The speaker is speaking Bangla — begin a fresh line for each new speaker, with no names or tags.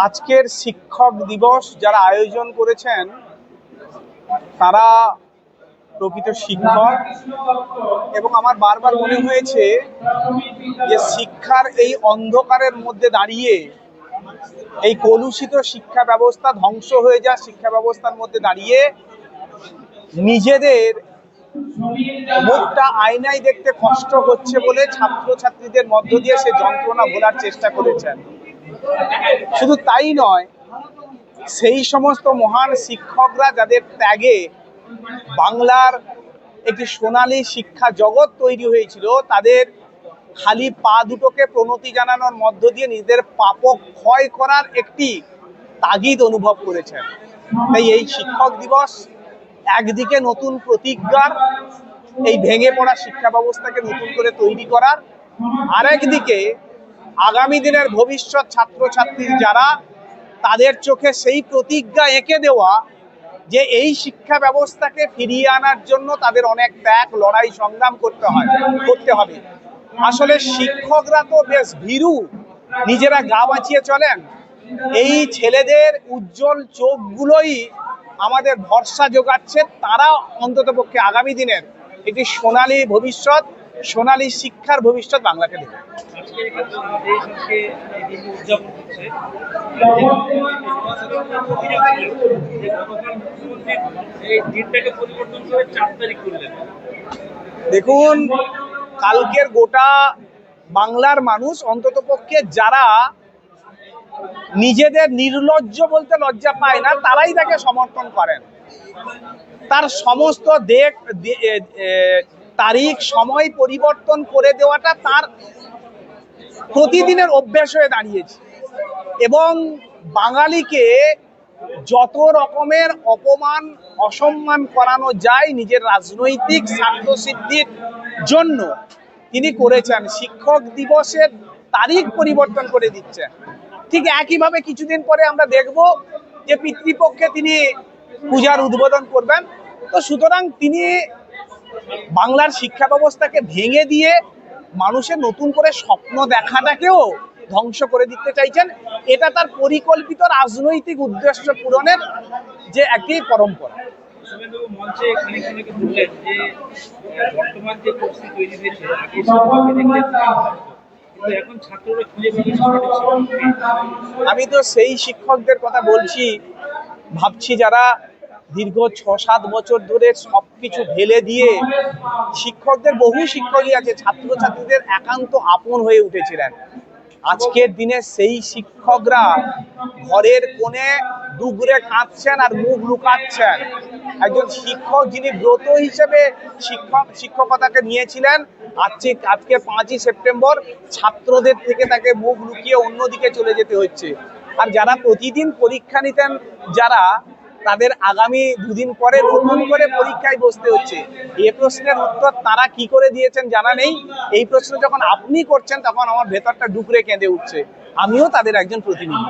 আজকের শিক্ষক দিবস যারা আয়োজন করেছেন তারা প্রকৃত শিক্ষক এবং আমার বারবার মনে হয়েছে যে শিক্ষার এই অন্ধকারের মধ্যে দাঁড়িয়ে এই কলুষিত শিক্ষা ব্যবস্থা ধ্বংস হয়ে যাওয়া শিক্ষা ব্যবস্থার মধ্যে দাঁড়িয়ে নিজেদের মুখটা আয়নায় দেখতে কষ্ট হচ্ছে বলে ছাত্রছাত্রীদের মধ্য দিয়ে সে যন্ত্রণা ভোলার চেষ্টা করেছেন। শুধু তাই নয়, সেই সমস্ত মহান শিক্ষকরা যাদের ত্যাগে বাংলার একটি সোনালী শিক্ষা জগৎ তৈরি হয়েছিল, তাদের খালি পা দুটোকে প্রণতি জানানোর মধ্য দিয়ে নিজেদের পাপক ক্ষয় করার একটি তাগিদ অনুভব করেছেন। তাই এই শিক্ষক দিবস একদিকে নতুন প্রতিজ্ঞার, এই ভেঙে পড়া শিক্ষা ব্যবস্থাকে নতুন করে তৈরি করার, আরেকদিকে আগামী দিনের ভবিষ্যৎ ছাত্রছাত্রী যারা, তাদের চোখে সেই প্রতিজ্ঞা এঁকে দেওয়া যে এই শিক্ষা ব্যবস্থাকে ফিরিয়ে আনার জন্য তাদের অনেক ত্যাগ, লড়াই, সংগ্রাম করতে হবে। আসলে শিক্ষকরা তো বেশ ভীরু, নিজেরা গা বাঁচিয়ে চলেন। এই ছেলেদের উজ্জ্বল চোখগুলোই আমাদের ভরসা যোগাচ্ছে। তারা অন্ততপক্ষে আগামী দিনের একটি সোনালী ভবিষ্যৎ, সোনালী শিক্ষার ভবিষ্যৎ বাংলাকে দেবে। দেখুন, কালকের গোটা বাংলার মানুষ অন্ততপক্ষে যারা নিজেদের নির্লজ্জ বলতে লজ্জা পায় না, তারাই তাকে সমর্থন করেন। তার সমস্ত তারিখ, সময় পরিবর্তন করে দেওয়াটা তার প্রতিদিনের অভ্যাস হয়ে দাঁড়িয়েছে এবং বাঙালিকে যত রকমের অপমান, অসম্মান করানো যায় নিজের রাজনৈতিক স্বার্থসিদ্ধির জন্য তিনি করেছেন। শিক্ষক দিবসের তারিখ পরিবর্তন করে দিচ্ছেন। ঠিক একইভাবে কিছুদিন পরে আমরা দেখব যে পিতৃপক্ষে তিনি পূজার উদ্বোধন করবেন। তো সুতরাং তিনি বাংলার শিক্ষা ব্যবস্থাকে ভেঙে দিয়ে মানুষের নতুন করে স্বপ্ন দেখাটাকেও ধ্বংস করে দিতে চাইছেন। এটা তার পরিকল্পিত রাজনৈতিক উদ্দেশ্য পূরণের যে একটি পরম্পরা। আমি তো সেই শিক্ষকদের কথা বলছি, ভাবছি যারা দীর্ঘ 6-7 বছর ধরে সবকিছু ঢেলে দিয়ে, শিক্ষকদের বহু শিক্ষকই আছে ছাত্রছাত্রীদের একান্ত আপন হয়ে উঠেছিলেন। আজকের দিনে সেই শিক্ষকরা ঘরের কোণে ডুগরে কাঁদছেন আর মুখ লুকাচ্ছেন। একজন শিক্ষক যিনি ব্রত হিসেবে শিক্ষকতাকে নিয়েছিলেন, আজকে 5ই সেপ্টেম্বর ছাত্রদের থেকে তাকে মুখ লুকিয়ে অন্যদিকে চলে যেতে হচ্ছে। আর যারা প্রতিদিন পরীক্ষা নিতেন, যারা, তাদের আগামী 2 দিন পরে নতুন করে পরীক্ষায় বসতে হচ্ছে। এই প্রশ্নের উত্তর তারা কি করে দিয়েছেন জানা নেই। এই প্রশ্ন যখন আপনি করছেন তখন আমার ভেতরটা ডুকরে কেঁদে উঠছে। আমিও তাদের একজন প্রতিনিধি।